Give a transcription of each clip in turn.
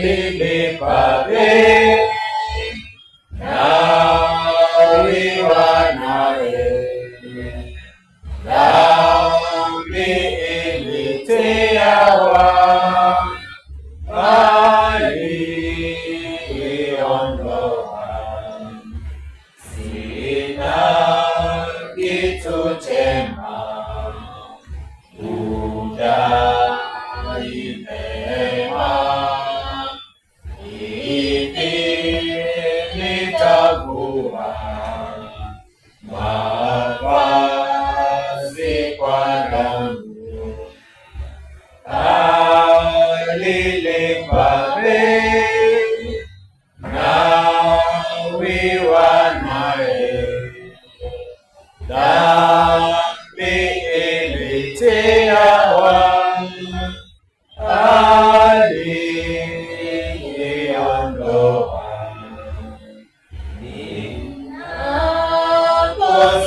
alilipa bei nawe wanawe, dhambi ilitiawa aliondoa. Sina kitu chema udai mema, hivi nitavua mavazi kwa damu, alilipa bei nawe wanawe, dhambi ilitiawa aliondoa.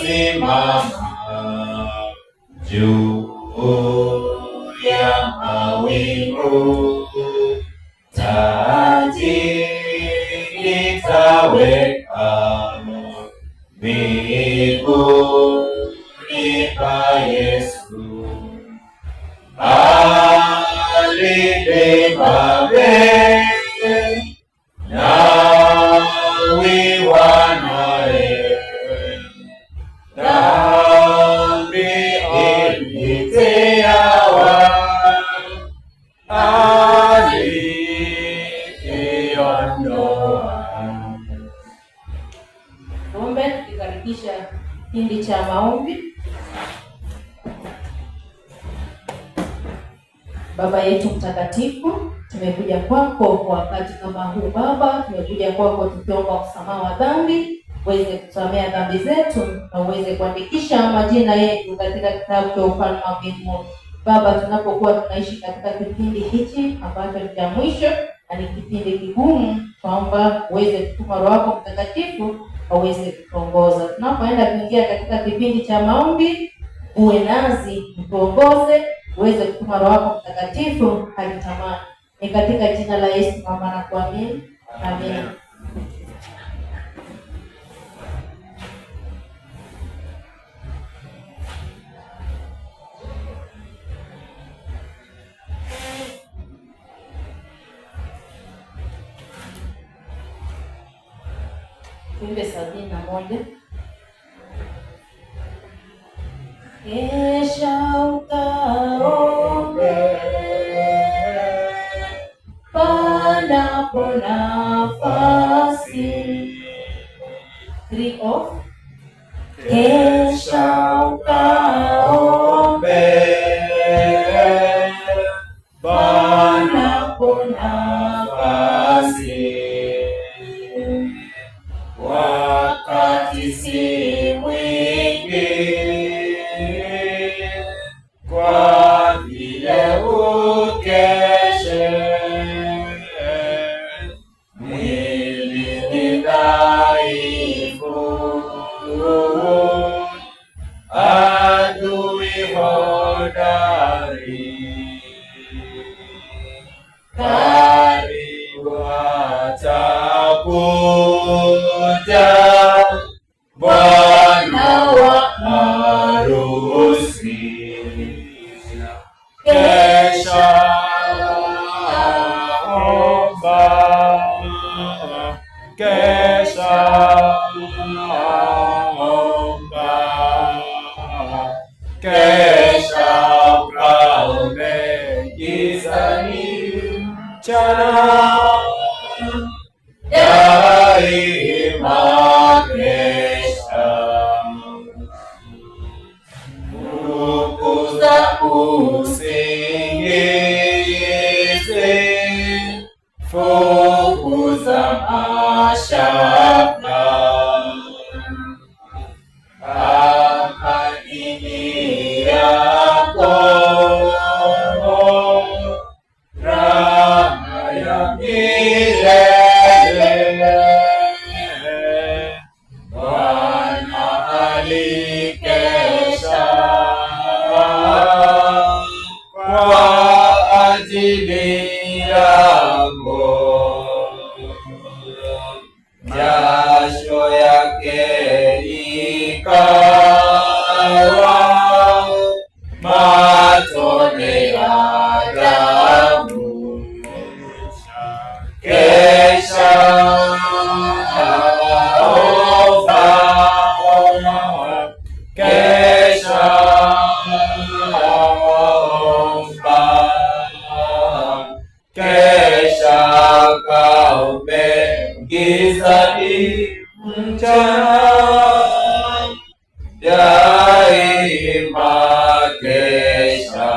Ninaposimama juu ya mawingu, taji nitaweka miguuni pa Yesu, alilipa bei nawe wanawe, dhambi ilitiawa aliondoa. Tuombe tukikaribisha kipindi cha maombi. Baba yetu mtakatifu, tumekuja kwako kwa wakati kama huu Baba, tumekuja kwako tukiomba msamaha wa dhambi, uweze kusamea dhambi zetu na uweze kuandikisha majina yetu katika kitabu cha ufalme wa mbinguni. Baba, tunapokuwa tunaishi katika kipindi hichi ambacho ni cha mwisho na ni kipindi kigumu, tunaomba uweze kutuma Roho wako Mtakatifu aweze kutuongoza. Tunapoenda kuingia katika kipindi cha maombi, uwe nazi, mtuongoze, uweze kutuma Roho wako Mtakatifu hadi tamani. Ni katika jina la Yesu mama na kuamini. Amen. Wimbo 71. Kesha ukaombe panapo nafasi. 3 off. Kesha ukaombe panapo nafasi, wakati si mwingi, kwa vile ukeshe, mwili ni dhaifu, adui hodari, karibu atakuja Bwana wa harusi. Kesha omba, kesha omba, kesha ukaombe gizani mchana, daima kesha. Fukuza usingizi, fukuza mashaka, amani yako, raha ya milele. Bwana alikesha kwa ajili yako, jasho yake ikawa matone ya damu, kesha omba, kesha omba, kesha kaombe gizani mchana, daima kesha.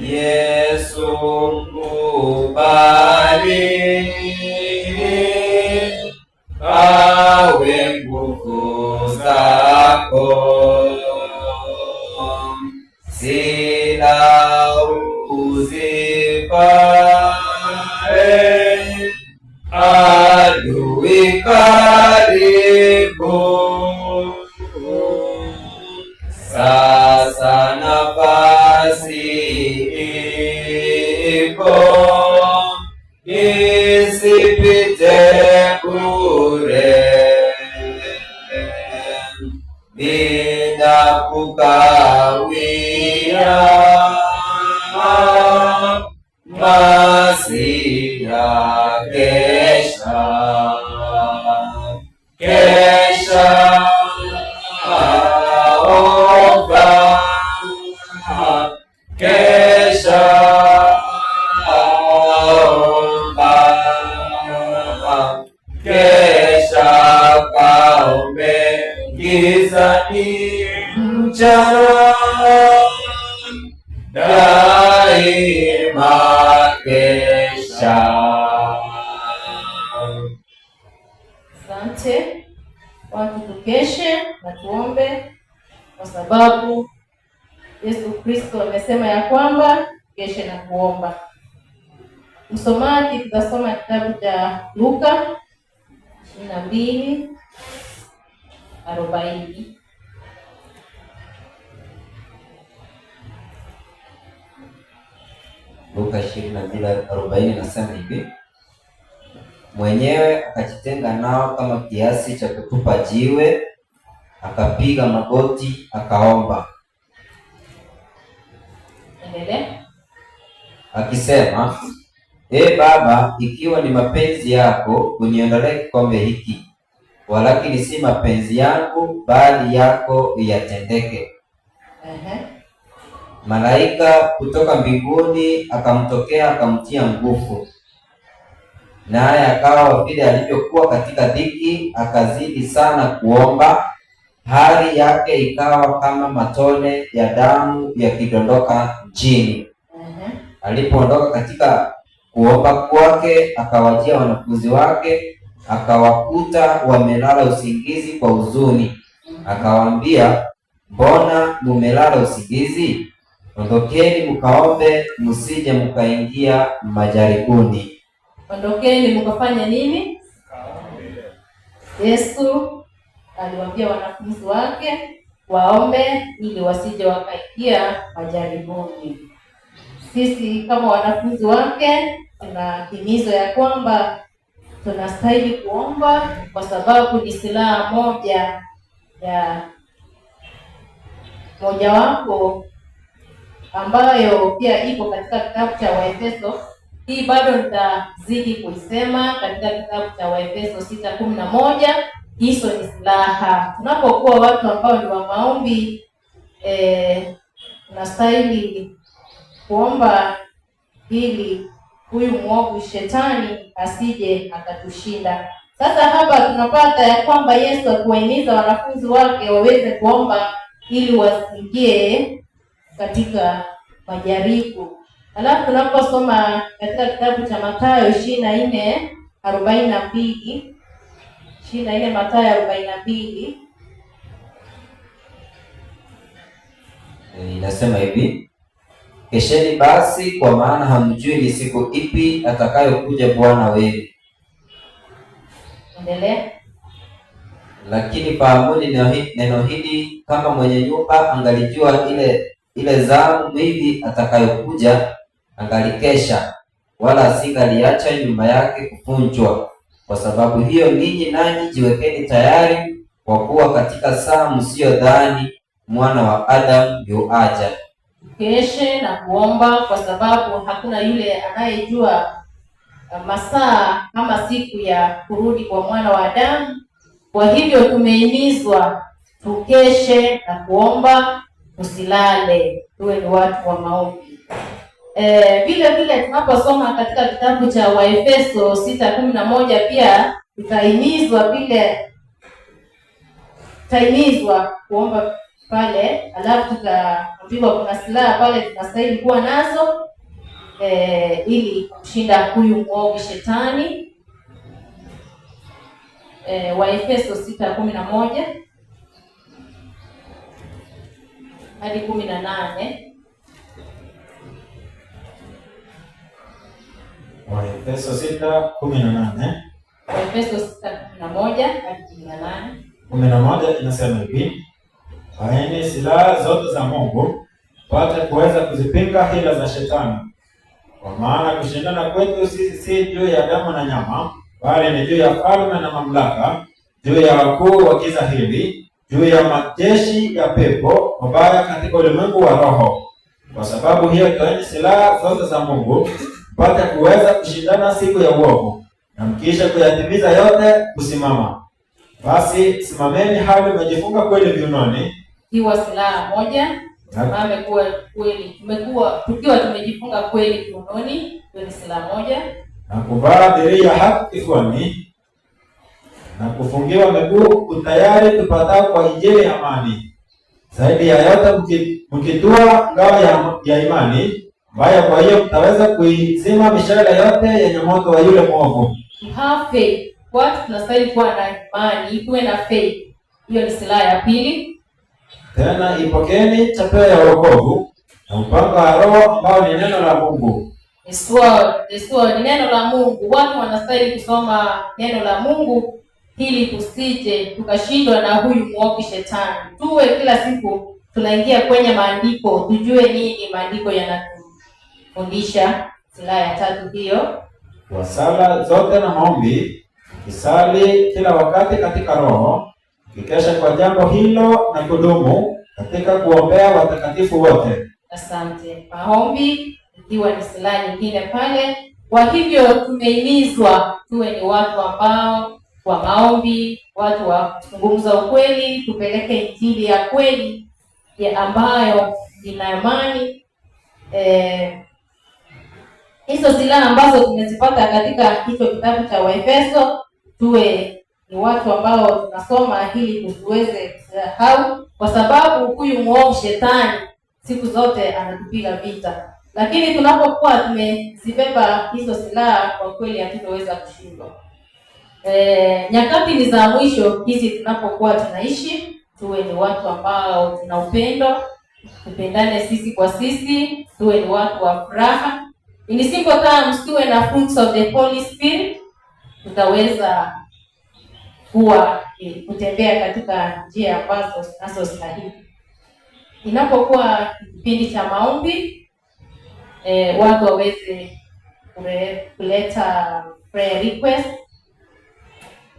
Yesu mkubali, awe nguvu zako, sina uzifae, adui karibu, sasa nafasi ipo, isipite bure, bila kukawia, Masia kesha, kesha omba, kesha omba, kesha kaombe gizani mchana, daima kesha. Asante. Watu tukeshe na tuombe, kwa sababu Yesu Kristo amesema ya kwamba keshe na kuomba. Msomaji, tutasoma kitabu cha Luka 22:40. Luka 22:40 nasema hivi: mwenyewe akajitenga nao kama kiasi cha kutupa jiwe, akapiga magoti akaomba, akisema, Ee Baba, ikiwa ni mapenzi yako, uniondolee kikombe hiki, walakini si mapenzi yangu bali yako yatendeke. Malaika kutoka mbinguni akamtokea akamtia nguvu, naye akawa vile alivyokuwa katika dhiki, akazidi sana kuomba, hali yake ikawa kama matone ya damu yakidondoka chini. Alipoondoka katika kuomba kwake, akawajia wanafunzi wake, akawakuta wamelala usingizi kwa huzuni. Akawaambia, mbona mumelala usingizi? Ondokeni mkaombe, msije mkaingia majaribuni. Ondokeni mkafanya nini? Yesu aliwaambia wanafunzi wake waombe ili wasije wakaingia majaribuni. Sisi kama wanafunzi wake tuna himizo ya kwamba tunastahili kuomba, kwa sababu ni silaha mojawapo ambayo pia iko katika kitabu cha Waefeso. Hii bado nitazidi kuisema katika kitabu cha Waefeso 6:11. Hizo ni silaha. Tunapokuwa watu ambao ni wa maombi, tunastahili kuomba ili huyu mwovu shetani asije akatushinda. Sasa hapa tunapata ya kwamba Yesu akiwahimiza wanafunzi wake waweze kuomba ili wasiingie katika majaribu. Alafu tunaposoma katika kitabu cha Mathayo 24:42, 24 Mathayo 42, inasema hivi: kesheni basi, kwa maana hamjui ni siku ipi atakayokuja Bwana wenu. Endelea. Lakini fahamuni neno hili, kama mwenye nyumba angalijua ile ile zamu mwivi atakayokuja angalikesha, wala asingaliacha nyumba yake kuvunjwa. Kwa sababu hiyo ninyi nanyi jiwekeni tayari, kwa kuwa katika saa msiyodhani Mwana wa Adamu yuaja. Keshe na kuomba, kwa sababu hakuna yule anayejua masaa ama siku ya kurudi kwa Mwana wa Adamu. Kwa hivyo tumehimizwa tukeshe na kuomba, tusilale, tuwe ni watu wa maombi. Vile vile tunaposoma katika kitabu cha Waefeso 6:11 pia tutahimizwa kuomba pale, alafu tutaambiwa kuna silaha pale tunastahili kuwa nazo ili kushinda huyu mwovu shetani. Waefeso 6:11 hadi 18. Waefeso 6:18. Waefeso 6:11 hadi 18. 11 inasema hivi: vaeni silaha zote za Mungu, pate kuweza kuzipinga hila za shetani. Kwa maana kushindana kwetu si juu ya damu na nyama, bali ni juu ya falme na mamlaka, juu ya wakuu wa giza hili, juu ya majeshi ya pepo mabaya katika ulimwengu wa roho. Kwa sababu hiyo toeni silaha zote za Mungu, mpate kuweza kushindana siku ya uovu, na mkisha kuyatimiza yote kusimama. Basi simameni hali mmejifunga kweli viunoni, ikiwa silaha moja, simame kweli. Tukiwa tumejifunga kweli viunoni, hiyo ni silaha moja, na kuvaa dirii ya haki kifuani, na kufungiwa miguu utayari tupatao kwa injili ya amani. Zaidi ya yote mkitua ngao ya imani, ambayo kwa hiyo mtaweza kuizima mishale yote yenye moto wa yule mwovu. Have faith. Watu tunastahili kuwa na imani, tuwe na faith. Hiyo ni silaha ya pili. Tena ipokeni chapeo ya wokovu na upanga wa Roho ambao ni neno la Mungu. Ni neno la Mungu. Watu wanastahili kusoma neno la Mungu ili tusije tukashindwa na huyu mwovu shetani. Tuwe kila siku tunaingia kwenye maandiko, tujue nini maandiko yanatufundisha. Silaha ya tatu hiyo, kwa sala zote na maombi, kisali kila wakati katika Roho, kikesha kwa jambo hilo na kudumu katika kuombea watakatifu wote. Asante. Maombi ikiwa ni silaha nyingine pale. Kwa hivyo tumehimizwa tuwe ni watu ambao kwa maombi, watu wa kuzungumza ukweli, tupeleke injili ya kweli ya ambayo ina amani. Hizo silaha ambazo tumezipata katika hicho kitabu cha Waefeso, tuwe ni watu ambao tunasoma ili tusiweze kusahau, kwa sababu huyu mwovu shetani siku zote anatupiga vita, lakini tunapokuwa tumezibeba hizo silaha, kwa kweli hatutaweza kushindwa. Nyakati ni za mwisho hizi tunapokuwa tunaishi, tuwe ni watu ambao tuna upendo, tupendane sisi kwa sisi, tuwe ni watu wa furaha. In simple terms, tuwe na fruits of the Holy Spirit, tutaweza kutembea katika njia ambazo zinazostahili. Inapokuwa kipindi cha maombi, watu waweze kuleta prayer request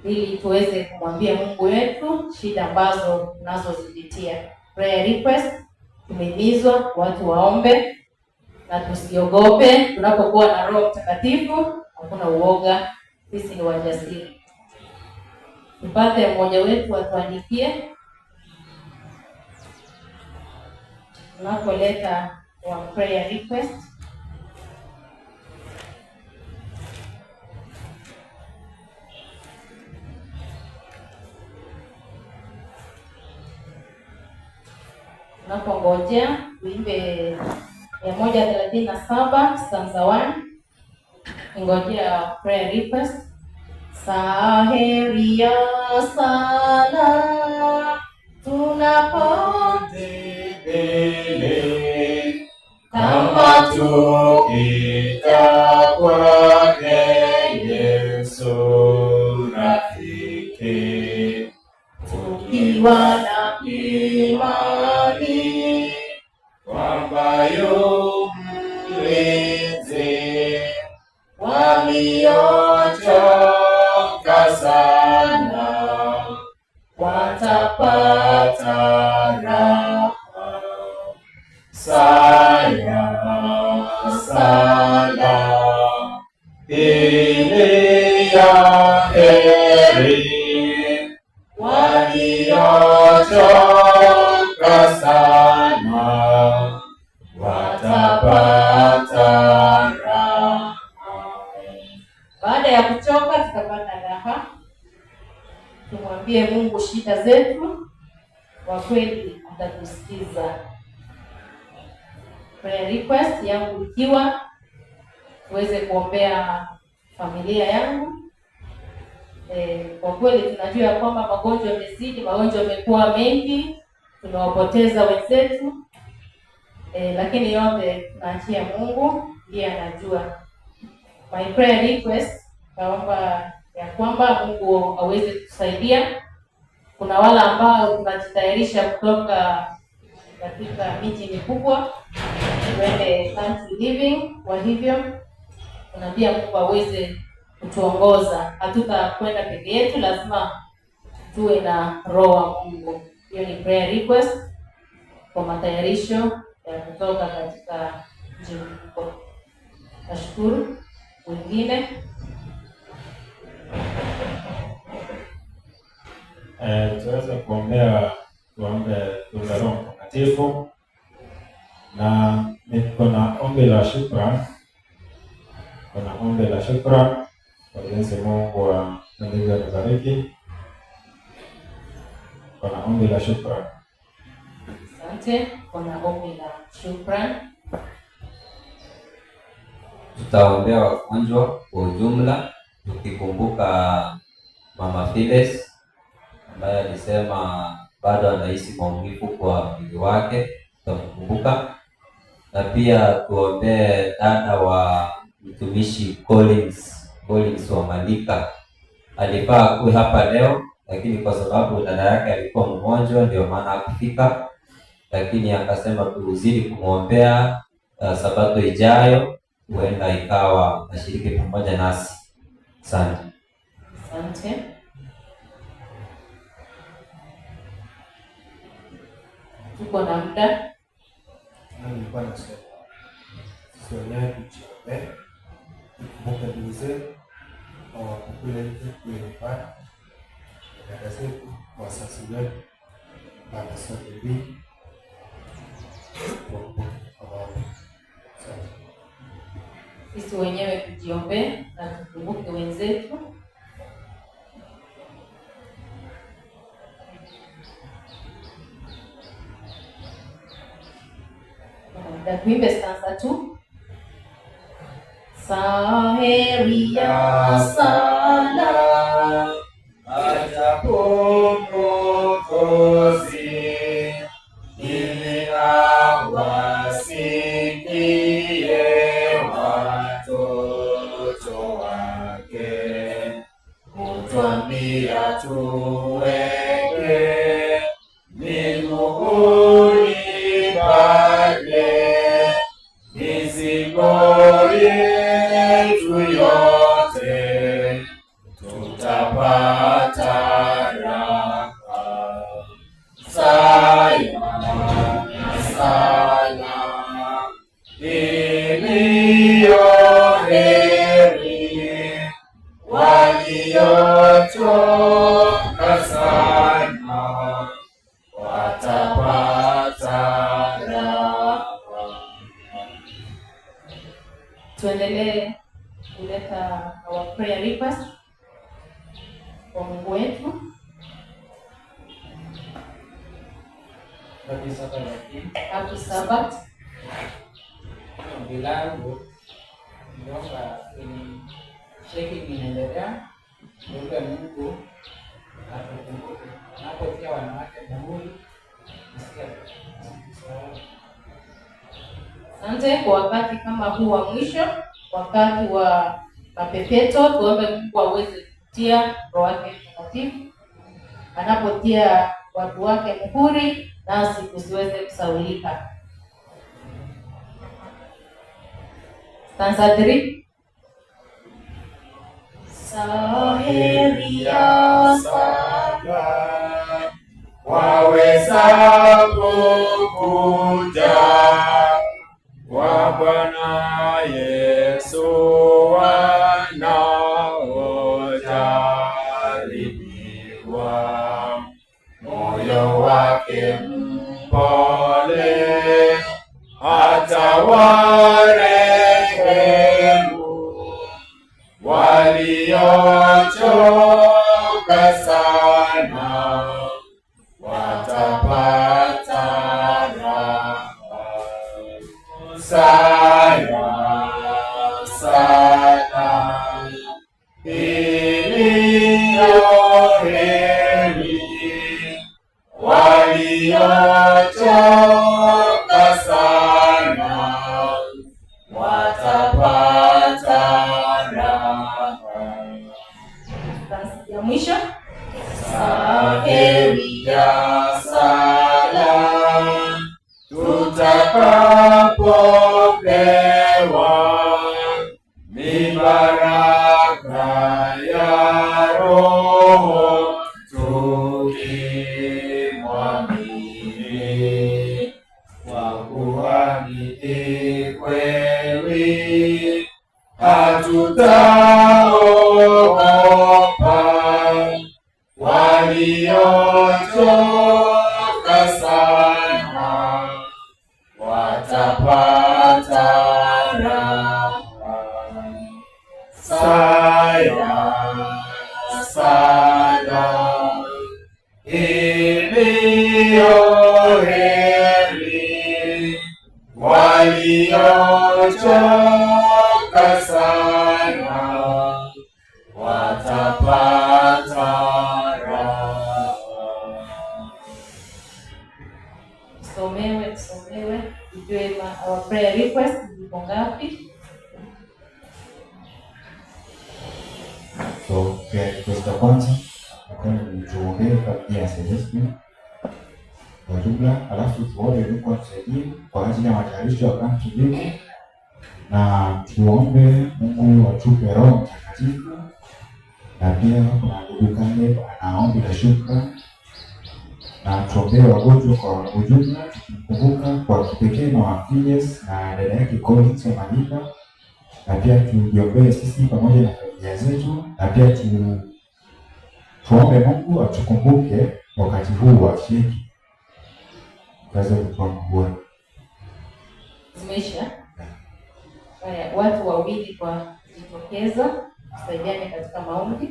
ili tuweze kumwambia Mungu wetu shida ambazo tunazozipitia. Prayer request, tumehimizwa watu waombe na tusiogope. Tunapokuwa na Roho Mtakatifu hakuna uoga, sisi ni wajasiri. Tupate mmoja wetu atuandikie tunapoleta wa prayer request. Tunapongojea tuimbe 137 stanza 1. Ngojea prayer request. Saheri ya sala tunapotembele, kama tukija kwake Yesu rafiki, tukiwa na imani sala ili ya heri waliochoka sana watapata raha. Baada ya kuchoka tutapata raha. Tumwambie Mungu shida zetu, kwa kweli atatusikiza. Prayer request yangu ikiwa tuweze kuombea familia yangu. Kwa kweli tunajua ya kwamba magonjwa yamezidi, magonjwa yamekuwa mengi, tunawapoteza wenzetu, lakini yote tunaachia Mungu, ndiye anajua. My prayer request, naomba ya kwamba Mungu aweze kusaidia. Kuna wale ambao tunajitayarisha kutoka katika miji mikubwa tuende country living. Kwa hivyo tunaambia Mungu aweze kutuongoza, hatutakwenda peke yetu, lazima tuwe na roho wa Mungu. Hiyo ni prayer request kwa matayarisho ya kutoka katika mji mkubwa. Nashukuru. Wengine tuweze tuombe Roho Mtakatifu, na kuna ombi la shukrani. Kuna ombi la shukrani kwa jinsi Mungu alivyotubariki. Kuna ombi la shukrani. Asante. Kuna ombi la shukrani. Tutaombea wagonjwa kwa ujumla, tukikumbuka Mama Phyllis ambaye alisema bado anahisi maumivu kwa mwili wake, tutamkumbuka. Na pia tuombee dada wa mtumishi Collins wa Malika. Alifaa kuwa hapa leo, lakini kwa sababu dada yake alikuwa mgonjwa ndio maana hakufika, lakini akasema tuzidi kumwombea. Sabato ijayo huenda ikawa ashiriki pamoja nasi. Asante. Asante. Tuko na muda. Nilikuwa nasema sionea kuchomea kumbuka ndugu zetu hawakukula nje kuelekana dada zetu, wasasi wetu, baba sote mbili sisi wenyewe tujiombee na tukumbuke wenzetu. Na tuimbe stanza tu. Saheri ya sala ajapo Mwokozi, ili awasikie watoto wake, kutwambia tuweke miguuni pake mizigo yetu yote, tutapata raha. Sana iliyo heri waliochoka sana watapata raha. Tuendelee kuleta our prayer request kwa Mungu wetu. Happy Sabbath. Ombi langu niomba cheki inaendelea, niombe Mungu atukumbuke napotia wanawake muhuri. Asante kwa wakati kama huu wa mwisho, wakati wa mapepeto, tuombe Mungu aweze kutia Roho wake Mtakatifu, anapotia watu wake muhuri, nasi tusiweze kusaulika. Stanza 3. Saheri ya sala wawezapo kuja kwa Bwana Yesu wanaojaribiwa, moyo wake mpole atawarehemu waliochoka sana, watapata raha. Saya sana iliyo heri waliochoka sana, watapata raha. Ya mwisho, Heri ya sala tutakapopewa mibaraka ya Roho tukimwamini, kwa kuwa ni kweli hatutaogopa waliochoka sana, watapata raha. Saya sana iliyo heri waliochoka sana, watapata raha. Tusomewe, tujue our prayer request ziko ngapi. So request ya kwanza tuombee familia ya Celestine kwa jumla, alafu tuombe Mungu atusaidie kwa ajili ya matayarisho ya kambi tulivu, na tuombe Mungu atupe Roho Mtakatifu, na pia kuna ndugu Kale ana ombi la shukrani, na tuombee wagonjwa kwa ujumla, tukikumbuka kwa kipekee Mama Phineas na dada yake Collins Malinda, na pia tujiombee sisi pamoja na familia zetu, na pia tuombe Mungu atukumbuke wakati huu wa shiki kaza kutoa mbona. Zimeisha. Haya, watu wawili kwa jitokeza tusaidiane katika maombi.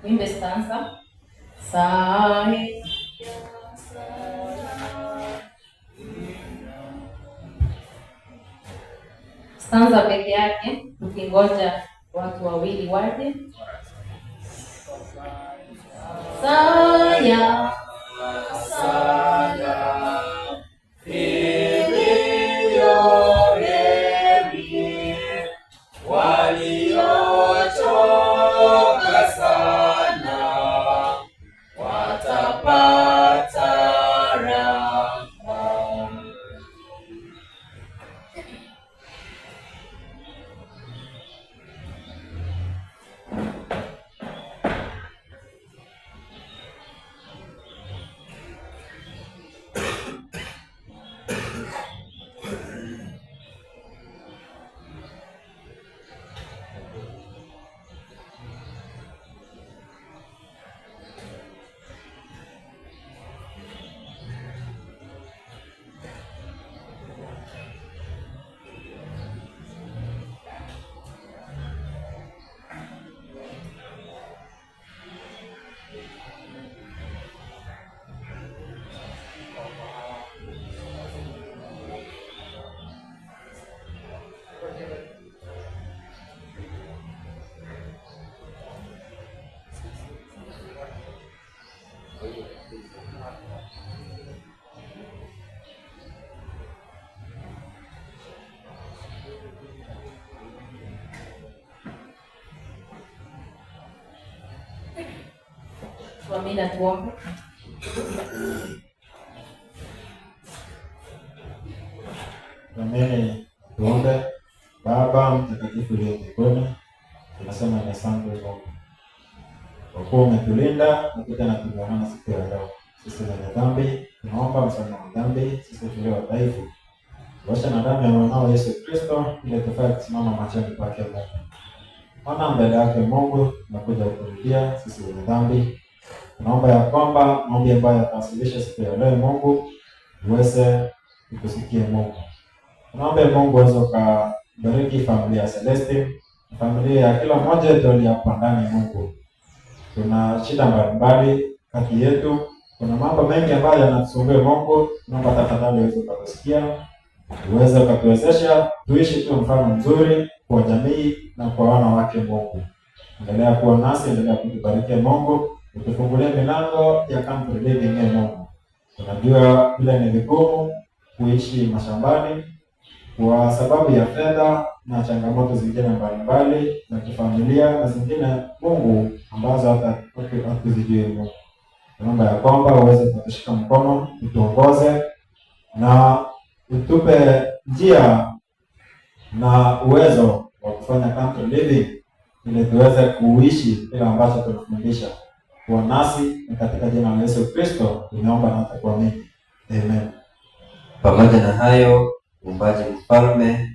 Wimbe stanza. Stanza peke yake, tukingoja watu wawili waje. Saya Sana iliyo heri waliochoka sana, watapata raha. Tuamini, tuombe. Ameni, tuombe. Baba mtakatifu uliye mbinguni, tunasema ni asante Mungu kwa kuwa umetulinda na kuja na kuungana siku ya leo. Sisi wenye dhambi tunaomba msamaha wa dhambi, sisi tulio wadhaifu, tuoshe na damu ya mwanao Yesu Kristo ili tufae kusimama machoni pake Mungu. Maana mbele yake Mungu tunakuja kurudia sisi wenye dhambi. Tunaomba ya kwamba maombi ambayo yatawasilisha siku ya leo Mungu uweze kutusikie Mungu. Tunaomba Mungu uweze kubariki familia ya Celestine, familia ya kila mmoja wetu aliyepo ndani Mungu. Tuna shida mbalimbali kati yetu, kuna mambo mengi ambayo yanatusumbua Mungu. Tunaomba tafadhali uweze kutusikia, uweze kutuwezesha tuishi tu mfano mzuri kwa jamii na kwa wana wake Mungu. Endelea kuwa nasi, endelea kutubariki Mungu, utufungulie milango ya country living Mungu. Tunajua vile ni vigumu kuishi mashambani kwa sababu ya fedha na changamoto zingine mbalimbali za kifamilia na zingine Mungu ambazo hata hatuzijui Mungu. Tunaomba ya kwamba uweze kutushika mkono, utuongoze na utupe njia na uwezo wa kufanya country living ili tuweze kuishi kile ambacho tunafundisha. Kuwa nasi katika jina la Yesu Kristo tumeomba na kuamini. Amen. Pamoja na hayo, Muumbaji Mfalme,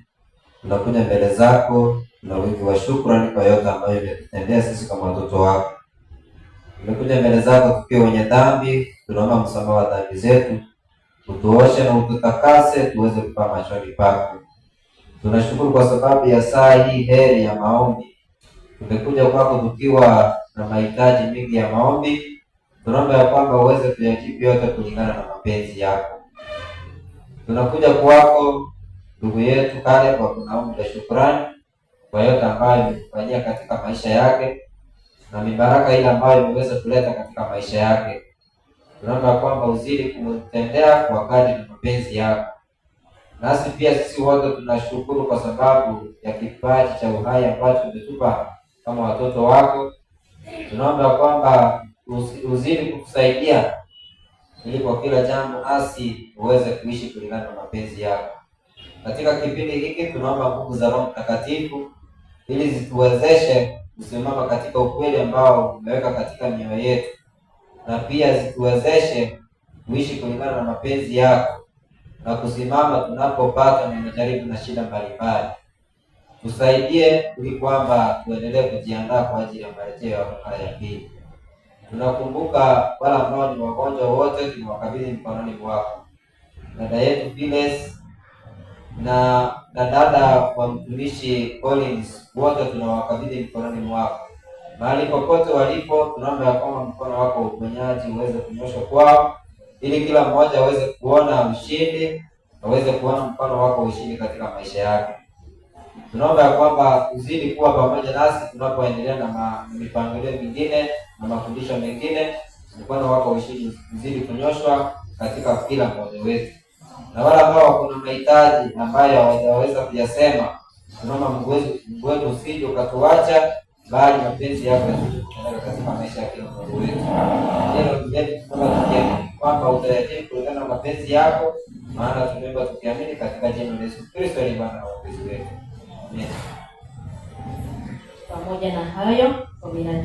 tunakuja mbele zako na wingi wa shukrani kwa yote ambayo umetutendea sisi kama watoto wako. Tumekuja mbele zako tukiwa wenye dhambi, tunaomba msamaha wa dhambi zetu, utuoshe na ututakase tuweze kupaa machoni pako. Tunashukuru kwa sababu ya saa hii heri ya maombi. Tumekuja kwako tukiwa na mahitaji mengi ya maombi. Tunaomba ya kwamba uweze kuyajibu yote kulingana na mapenzi yako. Tunakuja kwako ndugu yetu Kale kwa kunaomba shukrani kwa yote ambayo umefanyia katika maisha yake na mibaraka ile ambayo umeweza kuleta katika maisha yake. Tunaomba kwamba uzidi kumtendea kwa kadri na mapenzi yako. Nasi pia sisi wote tunashukuru kwa sababu ya kipaji cha uhai ambacho umetupa kama watoto wako. Tunaomba kwamba uzidi kutusaidia ili kwa kila jambo nasi uweze kuishi kulingana na mapenzi yako. Katika kipindi hiki tunaomba nguvu za Roho Mtakatifu ili zituwezeshe kusimama katika ukweli ambao umeweka katika mioyo yetu, na pia zituwezeshe kuishi kulingana na mapenzi yako na kusimama tunapopata na majaribu na shida mbalimbali. Tusaidie ili kwamba tuendelee kujiandaa kwa ajili ya marejeo mara ya pili. Tunakumbuka wale ambao ni wagonjwa wote, tunawakabidhi mkononi mwako. Dada yetu Phyllis na dada wa mtumishi Collins wote tunawakabidhi mkononi mwako. Mahali popote walipo, tunaomba ya kwamba mkono wako uponyaji uweze kunyoshwa kwao ili kila mmoja aweze kuona ushindi, aweze kuona mkono wako ushindi katika maisha yake. Tunaomba ya kwamba uzidi kuwa pamoja nasi tunapoendelea na mipangilio mingine na mafundisho mengine. Mkono wako ushindi uzidi kunyoshwa katika kila mmoja wetu. Na wale ambao wako na mahitaji ambayo hawajaweza kuyasema, tunaomba Mungu wetu usije ukatuacha, bali mapenzi yako yatendeke katika maisha ya kila mmoja wetu. Ndio tunaomba kwamba utayajibu kulingana na mapenzi yako, maana tumeomba tukiamini katika jina la Yesu Kristo aliye Bwana na Mwokozi wetu. Amen. Pamoja na hayo,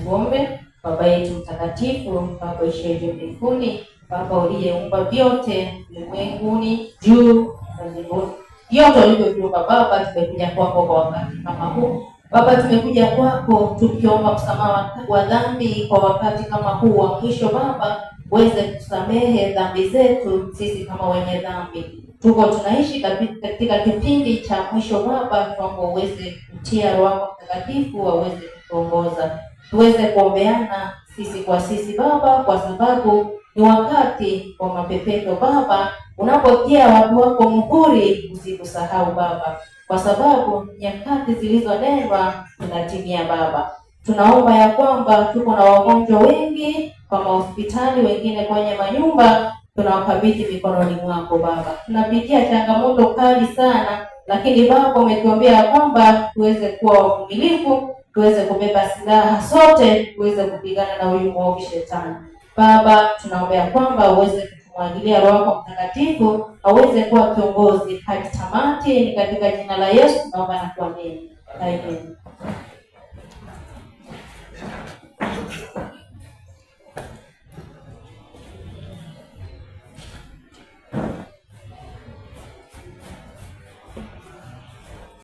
tuombe. Baba yetu mtakatifu, Baba uishiye mbinguni, Baba uliyeumba vyote ulimwenguni, juu na mbinguni, vyote ulivyoviumba Baba, tumekuja kwako kwa wakati kama huu. Baba, tumekuja kwako tukiomba msamaha wa dhambi kwa wakati kama huu wa mwisho. Baba, uweze kusamehe dhambi zetu sisi kama wenye dhambi. Tuko tunaishi katika kipindi cha mwisho Baba, tuombe uweze kutia Roho Mtakatifu aweze kutuongoza. Tuweze kuombeana sisi kwa sisi Baba, kwa sababu ni wakati wa mapepeto Baba. Unapotia watu wako muhuri, usikusahau Baba, kwa sababu nyakati zilizonenwa zinatimia Baba. Tunaomba ya kwamba tuko na wagonjwa wengi kwa hospitali, wengine kwenye manyumba, tunawakabidhi mikononi mwako Baba. Tunapitia changamoto kali sana, lakini Baba umetuambia kwamba tuweze kuwa wavumilivu, tuweze kubeba silaha sote, tuweze kupigana na huyu mwovu shetani. Baba, tunaomba kwamba uweze kumwagilia Roho Mtakatifu aweze kuwa kiongozi hadi tamati. Ni katika jina la Yesu tunaomba na kuamini. Amen.